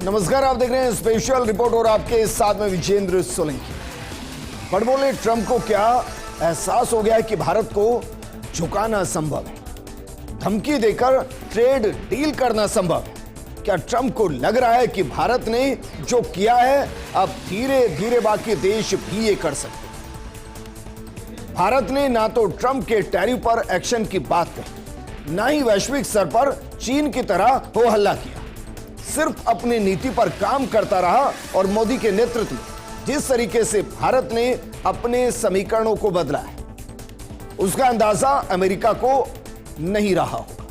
नमस्कार, आप देख रहे हैं स्पेशल रिपोर्ट और आपके साथ में विजेंद्र सोलंकी। बड़बोले ट्रंप को क्या एहसास हो गया है कि भारत को झुकाना संभव है, धमकी देकर ट्रेड डील करना संभव है। क्या ट्रंप को लग रहा है कि भारत ने जो किया है अब धीरे धीरे बाकी देश भी ये कर सकते हैं? भारत ने ना तो ट्रंप के टैरिफ पर एक्शन की बात कही, ना ही वैश्विक स्तर पर चीन की तरह हो हल्ला किया। सिर्फ अपनी नीति पर काम करता रहा और मोदी के नेतृत्व में जिस तरीके से भारत ने अपने समीकरणों को बदला है, उसका अंदाजा अमेरिका को नहीं रहा होगा,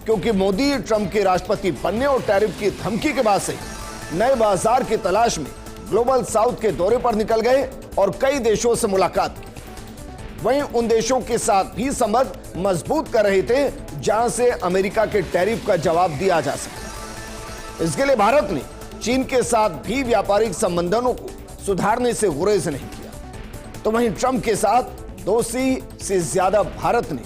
क्योंकि मोदी ट्रंप के राष्ट्रपति बनने और टैरिफ की धमकी के बाद से नए बाजार की तलाश में ग्लोबल साउथ के दौरे पर निकल गए और कई देशों से मुलाकात की। वहीं उन देशों के साथ भी संबंध मजबूत कर रहे थे जहां से अमेरिका के टैरिफ का जवाब दिया जा सके। इसके लिए भारत ने चीन के साथ भी व्यापारिक संबंधों को सुधारने से गुरेज नहीं किया। तो वहीं ट्रंप के साथ दोस्ती से ज्यादा भारत ने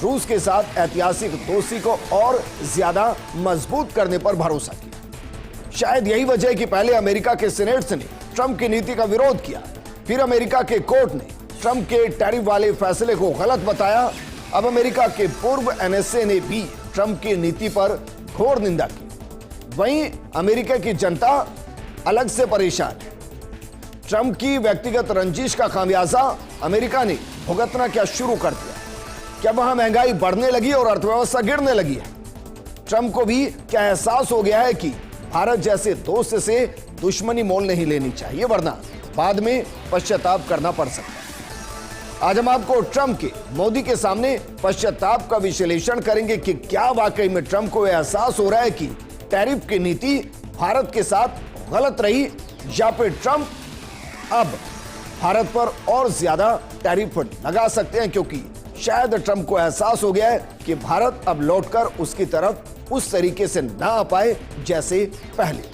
रूस के साथ ऐतिहासिक दोस्ती को और ज्यादा मजबूत करने पर भरोसा किया। शायद यही वजह है कि पहले अमेरिका के सीनेट ने ट्रंप की नीति का विरोध किया, फिर अमेरिका के कोर्ट ने ट्रंप के टैरिफ वाले फैसले को गलत बताया। अब अमेरिका के पूर्व एनएसए ने भी ट्रंप की नीति पर घोर निंदा की। वहीं अमेरिका की जनता अलग से परेशान है। ट्रंप की व्यक्तिगत रंजिश का खामियाजा अमेरिका ने भुगतना क्या शुरू कर दिया? क्या वहां महंगाई बढ़ने लगी और अर्थव्यवस्था गिरने लगी है? ट्रंप को भी क्या एहसास हो गया है कि भारत जैसे दोस्त से दुश्मनी मोल नहीं लेनी चाहिए, वरना बाद में पश्चाताप करना पड़ सकता है। आज हम आपको ट्रंप के मोदी के सामने पश्चाताप का विश्लेषण करेंगे कि क्या वाकई में ट्रंप को एहसास हो रहा है कि टैरिफ की नीति भारत के साथ गलत रही, या फिर ट्रंप अब भारत पर और ज्यादा टैरिफ लगा सकते हैं, क्योंकि शायद ट्रंप को एहसास हो गया है कि भारत अब लौटकर उसकी तरफ उस तरीके से ना आ पाए जैसे पहले।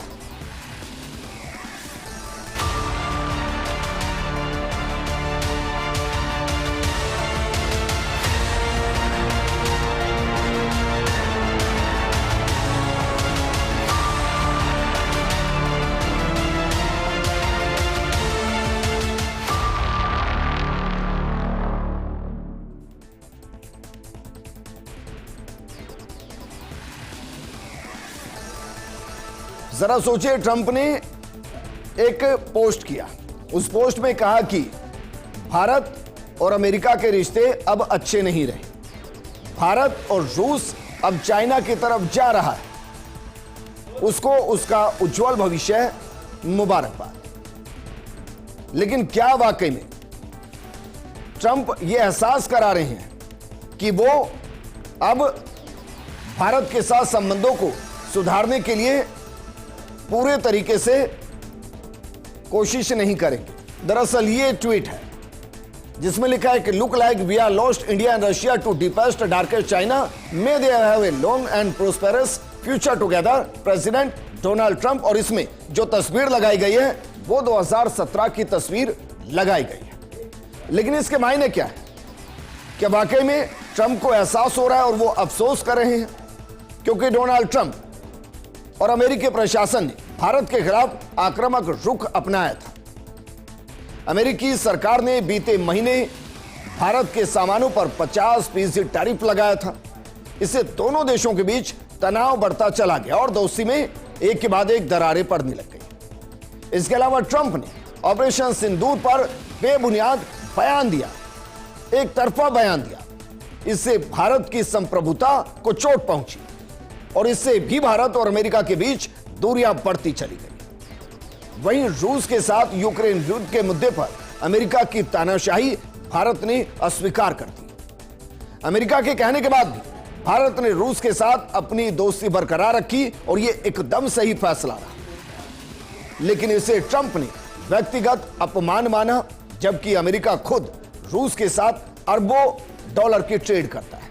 जरा सोचिए, ट्रंप ने एक पोस्ट किया, उस पोस्ट में कहा कि भारत और अमेरिका के रिश्ते अब अच्छे नहीं रहे, भारत और रूस अब चाइना की तरफ जा रहा है, उसको उसका उज्जवल भविष्य मुबारकबाद। लेकिन क्या वाकई में ट्रंप यह एहसास करा रहे हैं कि वो अब भारत के साथ संबंधों को सुधारने के लिए पूरे तरीके से कोशिश नहीं करेंगे? दरअसल ये ट्वीट है जिसमें लिखा है कि look like we are lost India and Russia to deepest darkest China, may they have a long and prosperous future together, President Donald Trump. और इसमें जो तस्वीर लगाई गई है वो 2017 की तस्वीर लगाई गई है। लेकिन इसके मायने क्या है? क्या वाकई में ट्रंप को एहसास हो रहा है और वो अफसोस कर रहे हैं? क्योंकि डोनाल्ड ट्रंप और अमेरिकी प्रशासन ने भारत के खिलाफ आक्रामक रुख अपनाया था। अमेरिकी सरकार ने बीते महीने भारत के सामानों पर 50% टैरिफ लगाया था। इससे दोनों देशों के बीच तनाव बढ़ता चला गया और दोस्ती में एक के बाद एक दरारें पड़ने लग गई। इसके अलावा ट्रंप ने ऑपरेशन सिंदूर पर बेबुनियाद बयान दिया, एक तरफा बयान दिया। इससे भारत की संप्रभुता को चोट पहुंची और इससे भी भारत और अमेरिका के बीच दूरियां बढ़ती चली गई। वहीं रूस के साथ यूक्रेन युद्ध के मुद्दे पर अमेरिका की तानाशाही भारत ने अस्वीकार कर दी। अमेरिका के कहने के बाद भी भारत ने रूस के साथ अपनी दोस्ती बरकरार रखी और यह एकदम सही फैसला रहा। लेकिन इसे ट्रंप ने व्यक्तिगत अपमान माना, जबकि अमेरिका खुद रूस के साथ अरबों डॉलर की ट्रेड करता है।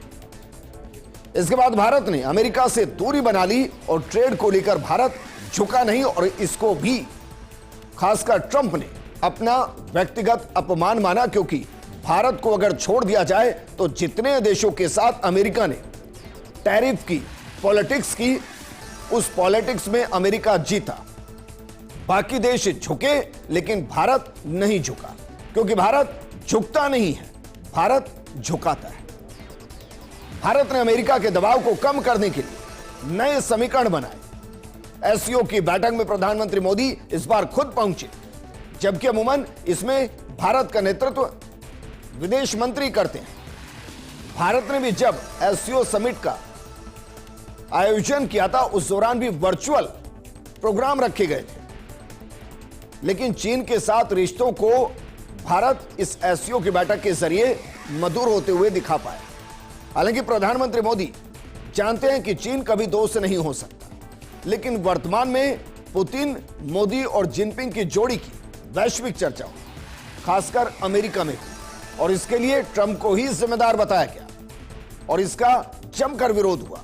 इसके बाद भारत ने अमेरिका से दूरी बना ली और ट्रेड को लेकर भारत झुका नहीं और इसको भी खासकर ट्रंप ने अपना व्यक्तिगत अपमान माना, क्योंकि भारत को अगर छोड़ दिया जाए तो जितने देशों के साथ अमेरिका ने टैरिफ की पॉलिटिक्स की उस पॉलिटिक्स में अमेरिका जीता। बाकी देश झुके लेकिन भारत नहीं झुका, क्योंकि भारत झुकता नहीं है, भारत झुकाता है। भारत ने अमेरिका के दबाव को कम करने के लिए नए समीकरण बनाए। एससीओ की बैठक में प्रधानमंत्री मोदी इस बार खुद पहुंचे, जबकि अमूमन इसमें भारत का नेतृत्व विदेश मंत्री करते हैं। भारत ने भी जब एससीओ समिट का आयोजन किया था, उस दौरान भी वर्चुअल प्रोग्राम रखे गए थे, लेकिन चीन के साथ रिश्तों को भारत इस एससीओ की बैठक के जरिए मधुर होते हुए दिखा पाया। हालांकि प्रधानमंत्री मोदी जानते हैं कि चीन कभी दोस्त नहीं हो सकता, लेकिन वर्तमान में पुतिन, मोदी और जिनपिंग की जोड़ी की वैश्विक चर्चा हो, खासकर अमेरिका में, और इसके लिए ट्रंप को ही जिम्मेदार बताया गया और इसका जमकर विरोध हुआ।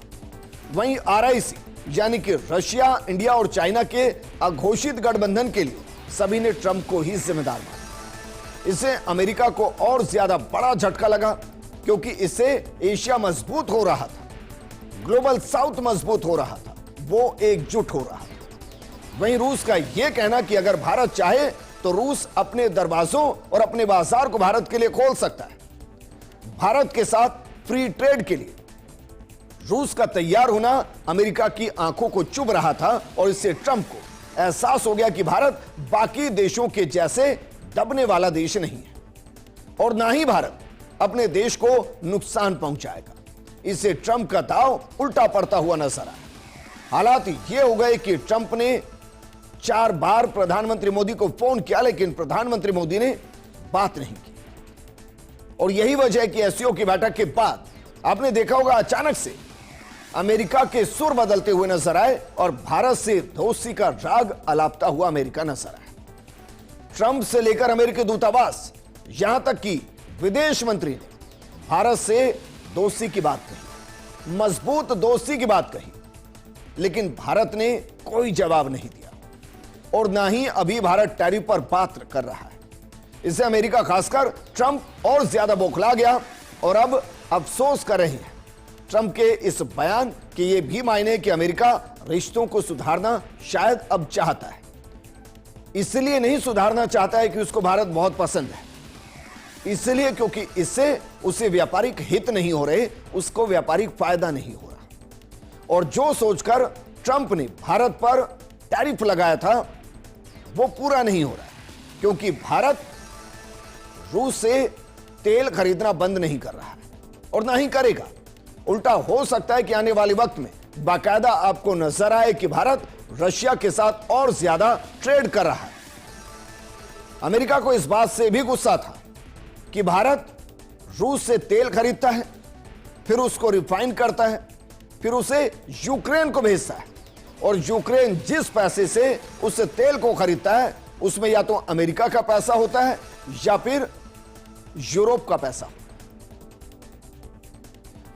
वहीं आरआईसी यानी कि रशिया, इंडिया और चाइना के अघोषित गठबंधन के लिए सभी ने ट्रंप को ही जिम्मेदार माना। इससे अमेरिका को और ज्यादा बड़ा झटका लगा, क्योंकि इससे एशिया मजबूत हो रहा था, ग्लोबल साउथ मजबूत हो रहा था, वो एकजुट हो रहा था। वहीं रूस का यह कहना कि अगर भारत चाहे तो रूस अपने दरवाजों और अपने बाजार को भारत के लिए खोल सकता है। भारत के साथ फ्री ट्रेड के लिए रूस का तैयार होना अमेरिका की आंखों को चुभ रहा था, और इससे ट्रंप को एहसास हो गया कि भारत बाकी देशों के जैसे दबने वाला देश नहीं है, और ना ही भारत अपने देश को नुकसान पहुंचाएगा। इससे ट्रंप का दांव उल्टा पड़ता हुआ नजर आया। हालात ये हो गए कि ट्रंप ने 4 बार प्रधानमंत्री मोदी को फोन किया, लेकिन प्रधानमंत्री मोदी ने बात नहीं की। और यही वजह है कि एससीओ की बैठक के बाद आपने देखा होगा अचानक से अमेरिका के सुर बदलते हुए नजर आए और भारत से दोस्ती का राग अलापता हुआ अमेरिका नजर आया। ट्रंप से लेकर अमेरिकी दूतावास, यहां तक कि विदेश मंत्री ने भारत से दोस्ती की बात कही, मजबूत दोस्ती की बात कही, लेकिन भारत ने कोई जवाब नहीं दिया और ना ही अभी भारत टैरिफ पर बात कर रहा है। इससे अमेरिका, खासकर ट्रंप, और ज्यादा बौखला गया और अब अफसोस कर रहे हैं ट्रंप के इस बयान के ये भी मायने कि अमेरिका रिश्तों को सुधारना शायद अब चाहता है। इसलिए नहीं सुधारना चाहता है कि उसको भारत बहुत पसंद है, इसलिए क्योंकि इससे उसे व्यापारिक हित नहीं हो रहे, उसको व्यापारिक फायदा नहीं हो रहा। और जो सोचकर ट्रंप ने भारत पर टैरिफ लगाया था वो पूरा नहीं हो रहा, क्योंकि भारत रूस से तेल खरीदना बंद नहीं कर रहा है और ना ही करेगा। उल्टा हो सकता है कि आने वाले वक्त में बाकायदा आपको नजर आए कि भारत रशिया के साथ और ज्यादा ट्रेड कर रहा है। अमेरिका को इस बात से भी गुस्सा था कि भारत रूस से तेल खरीदता है, फिर उसको रिफाइन करता है, फिर उसे यूक्रेन को भेजता है, और यूक्रेन जिस पैसे से उस तेल को खरीदता है उसमें या तो अमेरिका का पैसा होता है या फिर यूरोप का पैसा।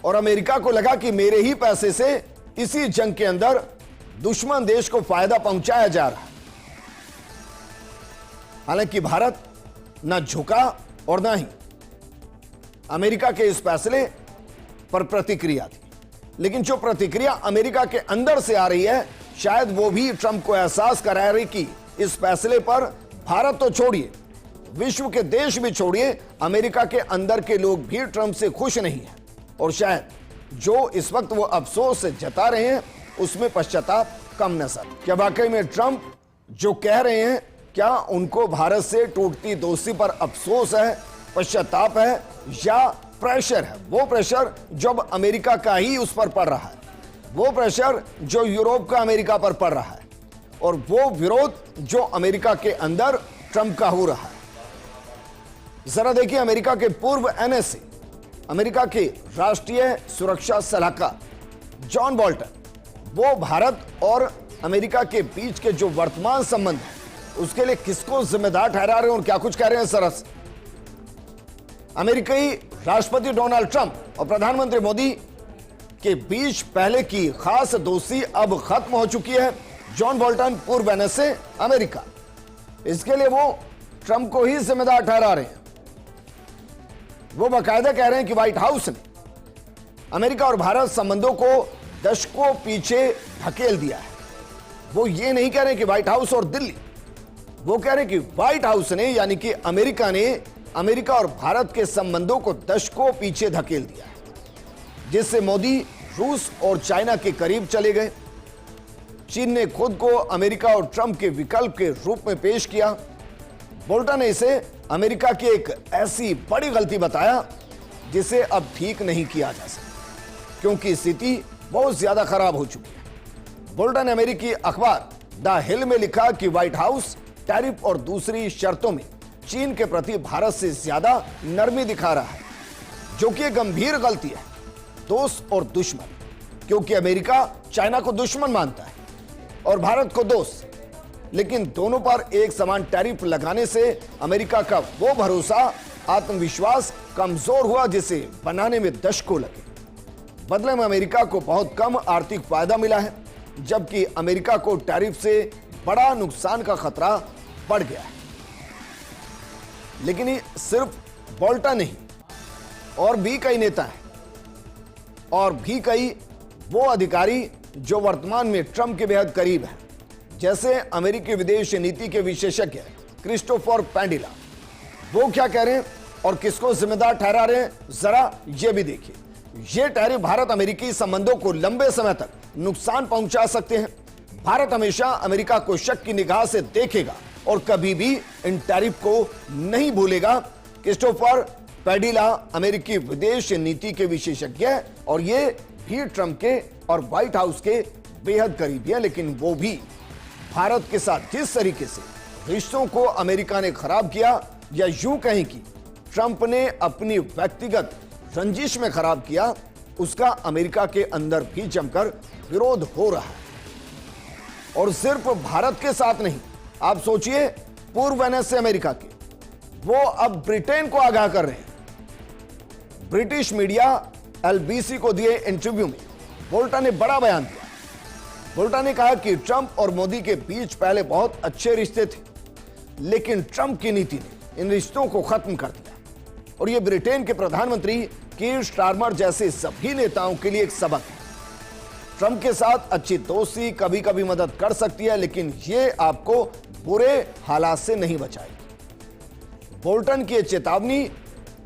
और अमेरिका को लगा कि मेरे ही पैसे से इसी जंग के अंदर दुश्मन देश को फायदा पहुंचाया जा रहा है। हालांकि भारत न झुका और न ही अमेरिका के इस फैसले पर प्रतिक्रिया थी, लेकिन जो प्रतिक्रिया अमेरिका के अंदर से आ रही है, शायद वो भी ट्रंप को एहसास करा रही कि इस फैसले पर भारत तो छोड़िए, विश्व के देश भी छोड़िए, अमेरिका के अंदर के लोग भी ट्रंप से खुश नहीं है। और शायद जो इस वक्त वो अफसोस जता रहे हैं उसमें पश्चाताप कम नजर। क्या वाकई में ट्रंप जो कह रहे हैं, क्या उनको भारत से टूटती दोस्ती पर अफसोस है, पश्चाताप है, या प्रेशर है? वो प्रेशर जो अब अमेरिका का ही उस पर पड़ रहा है, वो प्रेशर जो यूरोप का अमेरिका पर पड़ रहा है, और वो विरोध जो अमेरिका के अंदर ट्रंप का हो रहा है। जरा देखिए, अमेरिका के पूर्व एनएसए, अमेरिका के राष्ट्रीय सुरक्षा सलाहकार जॉन बोल्टन, वो भारत और अमेरिका के बीच के जो वर्तमान संबंध है उसके लिए किसको जिम्मेदार ठहरा रहे हैं और क्या कुछ कह रहे हैं? सरस अमेरिकी राष्ट्रपति डोनाल्ड ट्रंप और प्रधानमंत्री मोदी के बीच पहले की खास दोस्ती अब खत्म हो चुकी है। जॉन बोल्टन, पूर्व एनएसए अमेरिका, इसके लिए वो ट्रंप को ही जिम्मेदार ठहरा रहे हैं। वो बाकायदा कह रहे हैं कि व्हाइट हाउस ने अमेरिका और भारत संबंधों को दशकों पीछे धकेल दिया है। वो ये नहीं कह रहे कि व्हाइट हाउस और दिल्ली, वो कह रहे कि व्हाइट हाउस ने यानी कि अमेरिका ने अमेरिका और भारत के संबंधों को दशकों पीछे धकेल दिया है, जिससे मोदी रूस और चाइना के करीब चले गए। चीन ने खुद को अमेरिका और ट्रंप के विकल्प के रूप में पेश किया। बोल्टन ने इसे अमेरिका की एक ऐसी बड़ी गलती बताया जिसे अब ठीक नहीं किया जा सकता, क्योंकि स्थिति बहुत ज्यादा खराब हो चुकी है। बोल्टन ने अमेरिकी अखबार द हिल में लिखा कि व्हाइट हाउस टैरिफ और दूसरी शर्तों में चीन के प्रति भारत से ज्यादा नरमी दिखा रहा है, जो कि एक गंभीर गलती है। दोस्त और दुश्मन, क्योंकि अमेरिका चाइना को दुश्मन मानता है और भारत को दोस्त, लेकिन दोनों पर एक समान टैरिफ लगाने से अमेरिका का वो भरोसा, आत्मविश्वास कमजोर हुआ जिसे बनाने में दशकों लगे। बदले में अमेरिका को बहुत कम आर्थिक फायदा मिला है, जबकि अमेरिका को टैरिफ से बड़ा नुकसान का खतरा बढ़ गया है। लेकिन ये सिर्फ बोल्टन नहीं, और भी कई नेता हैं और भी कई वो अधिकारी जो वर्तमान में ट्रंप के बेहद करीब हैं, जैसे अमेरिकी विदेश नीति के विशेषज्ञ क्रिस्टोफर पैंडिला। वो क्या कह रहे हैं और किसको जिम्मेदार ठहरा रहे हैं, जरा ये भी देखिए। ये टैरिफ भारत अमेरिकी संबंधों को लंबे समय तक नुकसान पहुंचा सकते हैं। भारत हमेशा अमेरिका को शक की निगाह से देखेगा और कभी भी इन टैरिफ को नहीं भूलेगा। क्रिस्टोफर पैंडिला अमेरिकी विदेश नीति के विशेषज्ञ हैं और ये भी ट्रंप के और व्हाइट हाउस के बेहद करीबी है। लेकिन वो भी भारत के साथ जिस तरीके से रिश्तों को अमेरिका ने खराब किया, या यूं कहें कि ट्रंप ने अपनी व्यक्तिगत रंजिश में खराब किया, उसका अमेरिका के अंदर भी जमकर विरोध हो रहा है। और सिर्फ भारत के साथ नहीं, आप सोचिए पूर्व वेनेस से अमेरिका के, वो अब ब्रिटेन को आगाह कर रहे हैं। ब्रिटिश मीडिया एलबीसी को दिए इंटरव्यू में बोल्टन ने बड़ा बयान दिया। बोल्टन ने कहा कि ट्रंप और मोदी के बीच पहले बहुत अच्छे रिश्ते थे, लेकिन ट्रंप की नीति ने इन रिश्तों को खत्म कर दिया। और यह ब्रिटेन के प्रधानमंत्री कीर स्टारमर जैसे सभी नेताओं के लिए एक सबक है। ट्रंप के साथ अच्छी दोस्ती कभी कभी मदद कर सकती है, लेकिन यह आपको बुरे हालात से नहीं बचाएगी। बोल्टन की चेतावनी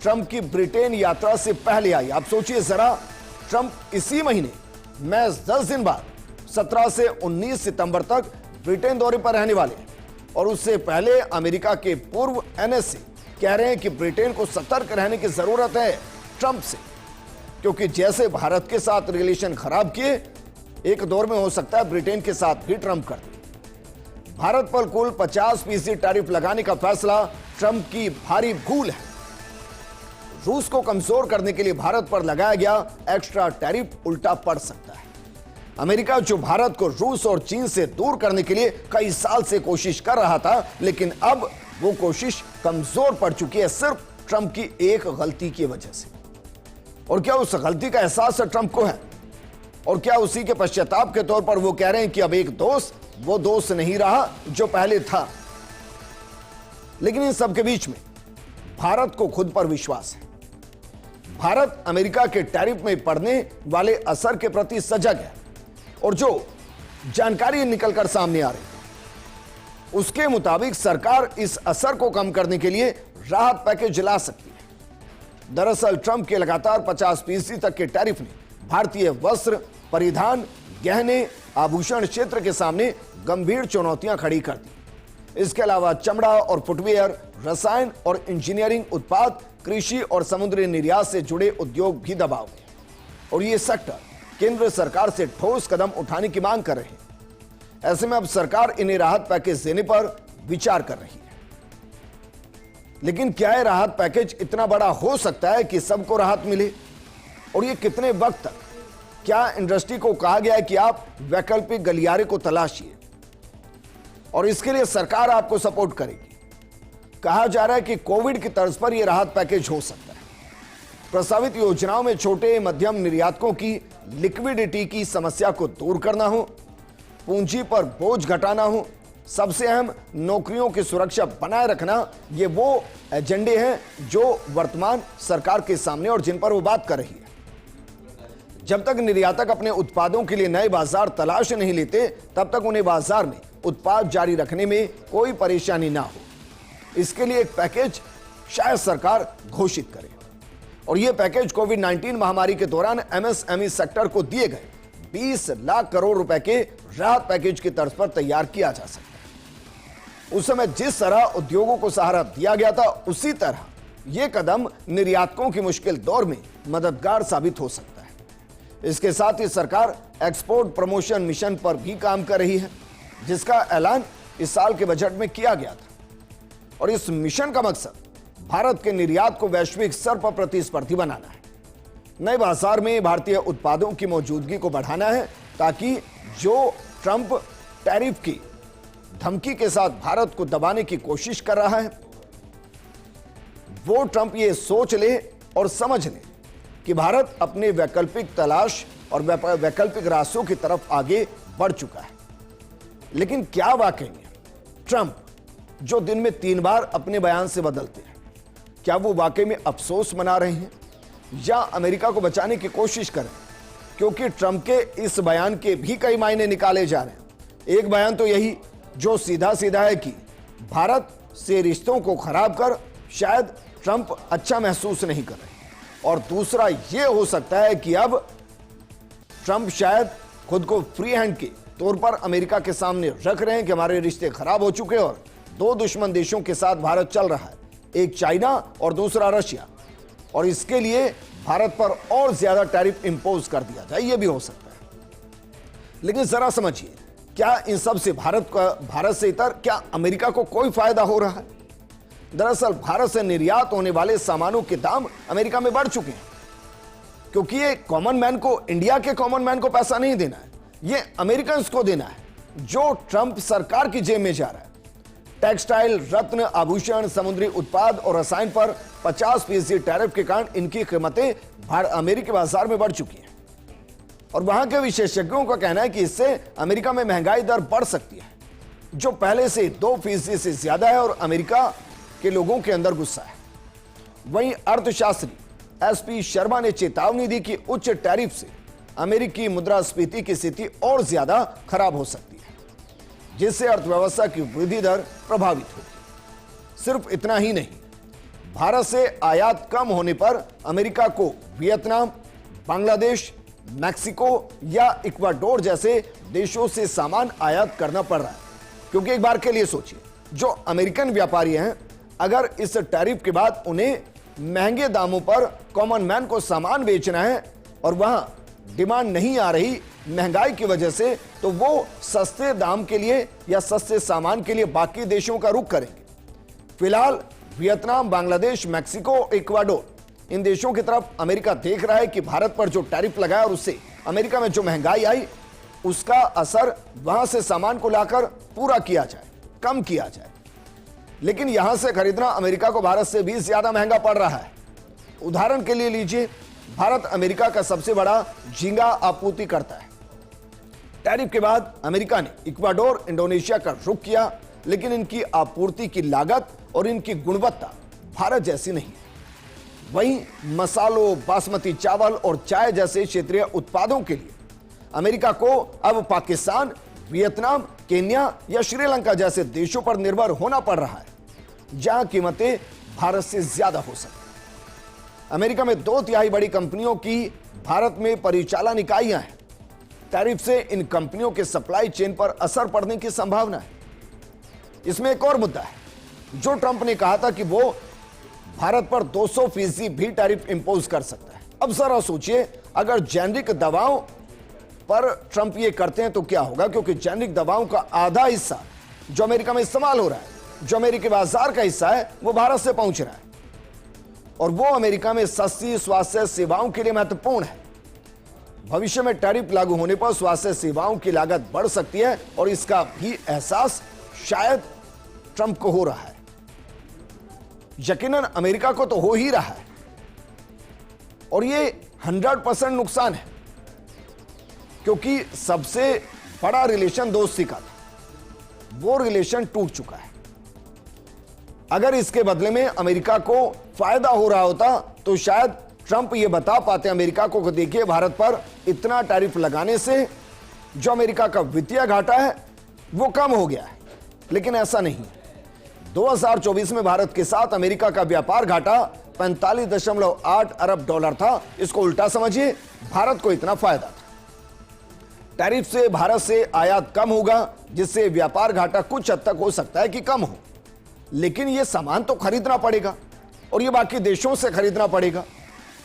ट्रंप की ब्रिटेन यात्रा से पहले आई। आप सोचिए जरा, ट्रंप इसी महीने महज 10 दिन बाद 17 से 19 सितंबर तक ब्रिटेन दौरे पर रहने वाले हैं, और उससे पहले अमेरिका के पूर्व एनएसए कह रहे हैं कि ब्रिटेन को सतर्क रहने की जरूरत है ट्रंप से, क्योंकि जैसे भारत के साथ रिलेशन खराब किए, एक दौर में हो सकता है ब्रिटेन के साथ भी ट्रंप कर दे। भारत पर कुल 50% टैरिफ लगाने का फैसला ट्रंप की भारी भूल है। रूस को कमजोर करने के लिए भारत पर लगाया गया एक्स्ट्रा टैरिफ उल्टा पड़ सकता है। अमेरिका जो भारत को रूस और चीन से दूर करने के लिए कई साल से कोशिश कर रहा था, लेकिन अब वो कोशिश कमजोर पड़ चुकी है सिर्फ ट्रंप की एक गलती की वजह से। और क्या उस गलती का एहसास ट्रंप को है? और क्या उसी के पश्चाताप के तौर पर वो कह रहे हैं कि अब एक दोस्त वो दोस्त नहीं रहा जो पहले था? लेकिन इन सब के बीच में भारत को खुद पर विश्वास है। भारत अमेरिका के टैरिफ में पड़ने वाले असर के प्रति सजग है, और जो जानकारी निकलकर सामने आ रही है उसके मुताबिक सरकार इस असर को कम करने के लिए राहत पैकेज ला सकती है। दरअसल ट्रंप के लगातार 50% तक के टैरिफ ने भारतीय वस्त्र, परिधान, गहने, आभूषण क्षेत्र के सामने गंभीर चुनौतियां खड़ी कर दी। इसके अलावा चमड़ा और फुटवियर, रसायन और इंजीनियरिंग उत्पाद, कृषि और समुद्री निर्यात से जुड़े उद्योग भी दबाव में, और ये सेक्टर केंद्र सरकार से ठोस कदम उठाने की मांग कर रहे हैं। ऐसे में अब सरकार इन्हें राहत पैकेज देने पर विचार कर रही है। लेकिन क्या यह राहत पैकेज इतना बड़ा हो सकता है कि सबको राहत मिले? और ये कितने वक्त तक? क्या इंडस्ट्री को कहा गया है कि आप वैकल्पिक गलियारे को तलाशिए और इसके लिए सरकार आपको सपोर्ट करेगी? कहा जा रहा है कि कोविड की तर्ज पर यह राहत पैकेज हो सकता है। प्रस्तावित योजनाओं में छोटे मध्यम निर्यातकों की लिक्विडिटी की समस्या को दूर करना हो, पूंजी पर बोझ घटाना हो, सबसे अहम नौकरियों की सुरक्षा बनाए रखना, ये वो एजेंडे हैं जो वर्तमान सरकार के सामने और जिन पर वो बात कर रही है। जब तक निर्यातक अपने उत्पादों के लिए नए बाजार तलाश नहीं लेते, तब तक उन्हें बाजार में उत्पाद जारी रखने में कोई परेशानी ना हो। इसके लिए एक पैकेज शायद सरकार घोषित करे और यह पैकेज कोविड-19 महामारी के दौरान एमएसएमई सेक्टर को दिए गए 20 लाख करोड़ रुपए के राहत पैकेज की तर्ज पर तैयार किया जा सकता है। उस समय जिस तरह उद्योगों को सहारा दिया गया था, उसी तरह यह कदम निर्यातकों की मुश्किल दौर में मददगार साबित हो सकता है। इसके साथ ही सरकार एक्सपोर्ट प्रमोशन मिशन पर भी काम कर रही है, जिसका ऐलान इस साल के बजट में किया गया था और इस मिशन का मकसद भारत के निर्यात को वैश्विक स्तर पर प्रतिस्पर्धी बनाना है। नए बाजार में भारतीय उत्पादों की मौजूदगी को बढ़ाना है, ताकि जो ट्रंप टैरिफ की धमकी के साथ भारत को दबाने की कोशिश कर रहा है, वो ट्रंप ये सोच ले और समझ ले कि भारत अपने वैकल्पिक तलाश और वैकल्पिक रास्तों की तरफ आगे बढ़ चुका है। लेकिन क्या वाकई में ट्रंप, जो दिन में 3 बार अपने बयान से बदलते हैं, क्या वो वाकई में अफसोस मना रहे हैं या अमेरिका को बचाने की कोशिश कर रहे हैं? क्योंकि ट्रंप के इस बयान के भी कई मायने निकाले जा रहे हैं। एक बयान तो यही जो सीधा सीधा है कि भारत से रिश्तों को खराब कर शायद ट्रंप अच्छा महसूस नहीं कर रहे, और दूसरा यह हो सकता है कि अब ट्रंप शायद खुद को फ्री हैंड के तौर पर अमेरिका के सामने रख रहे हैं कि हमारे रिश्ते खराब हो चुके हैं और 2 दुश्मन देशों के साथ भारत चल रहा है, एक चाइना और दूसरा रशिया, और इसके लिए भारत पर और ज्यादा टैरिफ इंपोज कर दिया जाए, यह भी हो सकता है। लेकिन जरा समझिए, क्या इन सब से भारत से इतर क्या अमेरिका को कोई फायदा हो रहा है? दरअसल भारत से निर्यात होने वाले सामानों के दाम अमेरिका में बढ़ चुके हैं, क्योंकि ये कॉमन मैन को, इंडिया के कॉमन मैन को पैसा नहीं देना है, ये अमेरिकन को देना है, जो ट्रंप सरकार की जेब में जा रहा है। टेक्सटाइल, रत्न, आभूषण, समुद्री उत्पाद और रसायन पर 50% टैरिफ के कारण इनकी कीमतें अमेरिकी बाजार में बढ़ चुकी हैं और वहां के विशेषज्ञों का कहना है कि इससे अमेरिका में महंगाई दर बढ़ सकती है, जो पहले से 2% से ज्यादा है और अमेरिका के लोगों के अंदर गुस्सा है। वहीं अर्थशास्त्री एसपी शर्मा ने चेतावनी दी कि उच्च टैरिफ से अमेरिकी मुद्रास्फीति की स्थिति और ज्यादा खराब हो सकती है, जिससे अर्थव्यवस्था की वृद्धि दर प्रभावित होगी। सिर्फ इतना ही नहीं, भारत से आयात कम होने पर अमेरिका को वियतनाम, बांग्लादेश, मैक्सिको या इक्वाडोर जैसे देशों से सामान आयात करना पड़ रहा है। क्योंकि एक बार के लिए सोचिए, जो अमेरिकन व्यापारी हैं, अगर इस टैरिफ के बाद उन्हें महंगे दामों पर कॉमन मैन को सामान बेचना है और वहां डिमांड नहीं आ रही महंगाई की वजह से, तो वो सस्ते दाम के लिए या सस्ते सामान के लिए बाकी देशों का रुख करेंगे। फिलहाल वियतनाम, बांग्लादेश, मैक्सिको, इक्वाडोर, इन देशों की तरफ अमेरिका देख रहा है कि भारत पर जो टैरिफ लगाया और उससे अमेरिका में जो महंगाई आई, उसका असर वहां से सामान को लाकर पूरा किया जाए, कम किया जाए। लेकिन यहां से खरीदना अमेरिका को भारत से भी ज्यादा महंगा पड़ रहा है। उदाहरण के लिए लीजिए, भारत अमेरिका का सबसे बड़ा झींगा आपूर्ति करता है। टैरिफ के बाद अमेरिका ने इक्वाडोर, इंडोनेशिया का रुख किया, लेकिन इनकी आपूर्ति की लागत और इनकी गुणवत्ता भारत जैसी नहीं है। वहीं मसालों, बासमती चावल और चाय जैसे क्षेत्रीय उत्पादों के लिए अमेरिका को अब पाकिस्तान, वियतनाम, केन्या या श्रीलंका जैसे देशों पर निर्भर होना पड़ रहा है, जहां कीमतें भारत से ज्यादा हो सकती हैं। अमेरिका में 2/3 बड़ी कंपनियों की भारत में परिचालन इकाइयां हैं। टैरिफ से इन कंपनियों के सप्लाई चेन पर असर पड़ने की संभावना है। इसमें एक और मुद्दा है, जो ट्रंप ने कहा था कि वो भारत पर 200% भी टैरिफ इंपोज कर सकता है। अब जरा सोचिए, अगर जेनरिक दवाओं पर ट्रंप ये करते हैं तो क्या होगा, क्योंकि जेनरिक दवाओं का आधा हिस्सा जो अमेरिका में इस्तेमाल हो रहा है, जो अमेरिकी बाजार का हिस्सा है, वो भारत से पहुंच रहा है और वो अमेरिका में सस्ती स्वास्थ्य सेवाओं के लिए महत्वपूर्ण है। भविष्य में टैरिफ लागू होने पर स्वास्थ्य सेवाओं की लागत बढ़ सकती है और इसका भी एहसास शायद ट्रंप को हो रहा है। यकीनन अमेरिका को तो हो ही रहा है और ये 100% नुकसान है, क्योंकि सबसे बड़ा रिलेशन दोस्ती का था, वो रिलेशन टूट चुका है। अगर इसके बदले में अमेरिका को फायदा हो रहा होता तो शायद ट्रंप ये बता पाते अमेरिका को कि देखिए भारत पर इतना टैरिफ लगाने से जो अमेरिका का वित्तीय घाटा है वो कम हो गया है, लेकिन ऐसा नहीं है। 2024 में भारत के साथ अमेरिका का व्यापार घाटा 45.8 अरब डॉलर था। इसको उल्टा समझिए, भारत को इतना फायदा था। टैरिफ से भारत से आयात कम होगा, जिससे व्यापार घाटा कुछ हद तक हो सकता है कि कम हो, लेकिन यह सामान तो खरीदना पड़ेगा और यह बाकी देशों से खरीदना पड़ेगा।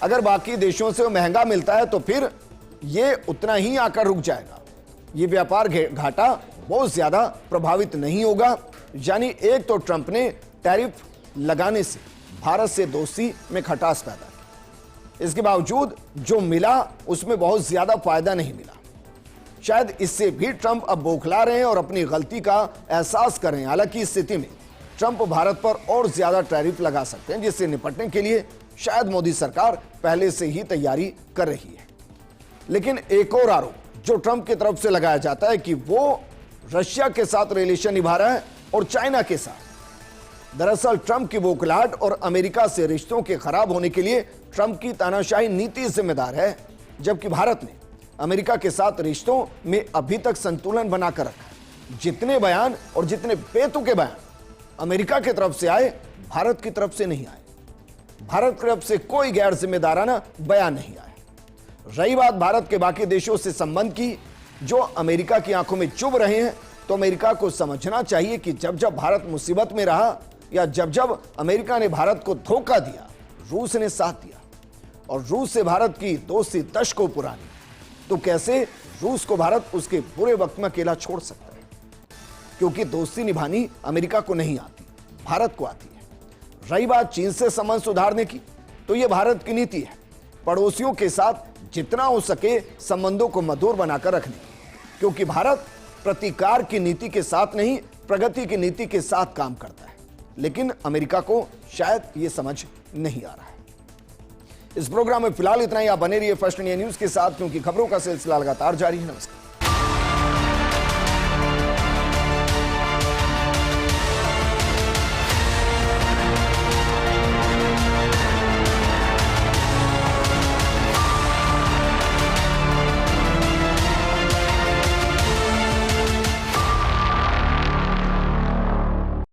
अगर बाकी देशों से महंगा मिलता है तो फिर यह उतना ही आकर रुक जाएगा। यह व्यापार घाटा बहुत ज्यादा प्रभावित नहीं होगा। यानी एक तो ट्रंप ने टैरिफ लगाने से भारत से दोस्ती में खटास पैदा की, इसके बावजूद जो मिला उसमें बहुत ज्यादा फायदा नहीं मिला। शायद इससे भी ट्रंप अब बौखला रहे हैं और अपनी गलती का एहसास कर रहे हैं। हालांकि इस स्थिति में ट्रंप भारत पर और ज्यादा टैरिफ लगा सकते हैं, जिससे निपटने के लिए शायद मोदी सरकार पहले से ही तैयारी कर रही है। लेकिन एक और आरोप जो ट्रंप की तरफ से लगाया जाता है कि वो रशिया के साथ रिलेशन निभा रहा है और चाइना के साथ। दरअसल ट्रंप की बौखलाहट और अमेरिका से रिश्तों के खराब होने के लिए ट्रंप की तानाशाही नीति जिम्मेदार है, जबकि भारत ने अमेरिका के साथ रिश्तों में अभी तक संतुलन बनाकर रखा है। जितने बयान और जितने बेतुके बयान अमेरिका की तरफ से आए, भारत की तरफ से नहीं आए। भारत की तरफ से कोई गैर जिम्मेदाराना बयान नहीं आया। रही बात भारत के बाकी देशों से संबंध की, जो अमेरिका की आंखों में चुभ रहे हैं, तो अमेरिका को समझना चाहिए कि जब जब भारत मुसीबत में रहा या जब जब अमेरिका ने भारत को धोखा दिया, रूस ने साथ दिया और रूस से भारत की दोस्ती दशकों पुरानी, तो कैसे रूस को भारत उसके बुरे वक्त में अकेला छोड़ सकता है? क्योंकि दोस्ती निभानी अमेरिका को नहीं आती, भारत को आती है। रही बात चीन से संबंध सुधारने की, तो यह भारत की नीति है, पड़ोसियों के साथ जितना हो सके संबंधों को मधुर बनाकर रखने, क्योंकि भारत प्रतिकार की नीति के साथ नहीं, प्रगति की नीति के साथ काम करता है। लेकिन अमेरिका को शायद यह समझ नहीं आ रहा है। इस प्रोग्राम में फिलहाल इतना ही। आप बने रहिए फर्स्ट इंडिया न्यूज के साथ, क्योंकि खबरों का सिलसिला लगातार जारी है। नमस्कार।